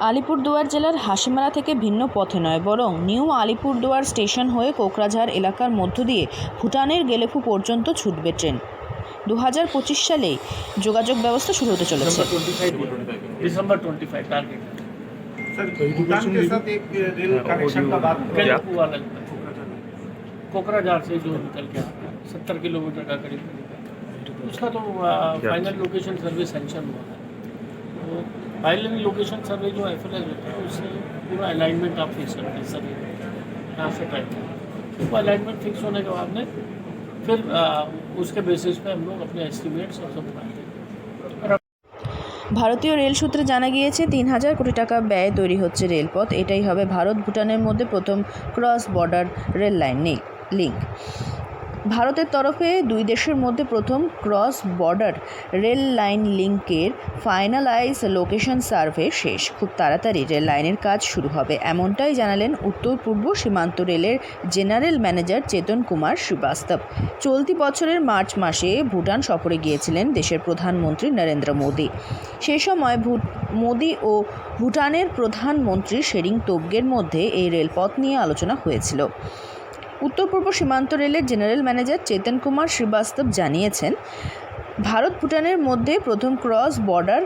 আলিপুরদুয়ার জেলার হাসিমারা থেকে ভিন্ন পথে নয়, বরং নিউ আলিপুরদুয়ার স্টেশন হয়ে কোকরাঝাড় এলাকার মধ্য দিয়ে ভুটানের গেলেফু পর্যন্ত ছুটবে ট্রেন। 2025 সালেই যোগাযোগ ব্যবস্থা শুরু হতে চলেছে। दिसंबर 25 टारगेट। सर, भूटान के साथ एक रेल कनेक्शन का बात गलेफू वाला कोकराझार से जो निकल के आता है 70 किलोमीटर का करीब उसका तो फाइनल लोकेशन सर्वे सैंक्शन हुआ है। तो फाइनल लोकेशन सर्वे जो FLS होता है उससे पूरा अलाइनमेंट आप फिक्स करते हैं। सर्वे यहाँ से ट्राई तो वो अलाइनमेंट फिक्स होने के बाद में फिर उसके बेसिस पे हम लोग अपने एस्टिमेट्स और सब बनाते हैं। ভারতীয় রেল সূত্রে জানা গিয়েছে 3000 কোটি টাকা ব্যয়ে তৈরি হচ্ছে রেলপথ। এটাই হবে ভারত ভুটানের মধ্যে প্রথম cross border rail line link. ভারতের তরফে দুই দেশের মধ্যে প্রথম ক্রস বর্ডার রেল লাইন লিঙ্কের ফাইনালাইজ লোকেশন সার্ভে শেষ। খুব তাড়াতাড়ি রেল লাইনের কাজ শুরু হবে, এমনটাই জানালেন উত্তর পূর্ব সীমান্ত রেলের জেনারেল ম্যানেজার চেতন কুমার শ্রীবাস্তব। চলতি বছরের মার্চ মাসে ভুটান সফরে গিয়েছিলেন দেশের প্রধানমন্ত্রী নরেন্দ্র মোদী। সেই সময় মোদী ও ভুটানের প্রধানমন্ত্রী শেরিং তোবগের মধ্যে এই রেলপথ নিয়ে আলোচনা হয়েছিল। উত্তর পূর্ব সীমান্ত রেলের জেনারেল ম্যানেজার চেতন কুমার শ্রীবাস্তব জানিয়েছেন, ভারত ভুটানের মধ্যে প্রথম cross border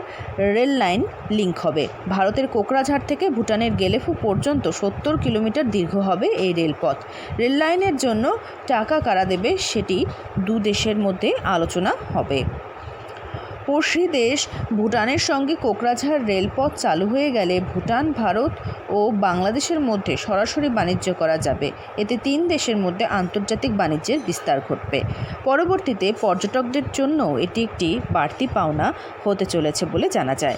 rail line link হবে। ভারতের কোকরাঝাড় থেকে ভুটানের গেলেফু পর্যন্ত 70 কিলোমিটার দীর্ঘ হবে এই রেলপথ। রেল লাইনের জন্য টাকা কারা দেবে সেটি দু দেশের মধ্যে আলোচনা হবে। পড়শি দেশ ভুটানের সঙ্গে কোকরাঝাড় রেলপথ চালু হয়ে গেলে ভুটান, ভারত ও বাংলাদেশের মধ্যে সরাসরি বাণিজ্য করা যাবে। এতে তিন দেশের মধ্যে আন্তর্জাতিক বাণিজ্যের বিস্তার ঘটবে। পরবর্তীতে পর্যটকদের জন্য এটি একটি বাড়তি পাওনা হতে চলেছে বলে জানা যায়।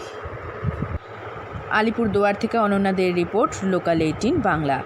আলিপুরদুয়ার থেকে অনন্যা দের রিপোর্ট, লোকাল 18 বাংলা।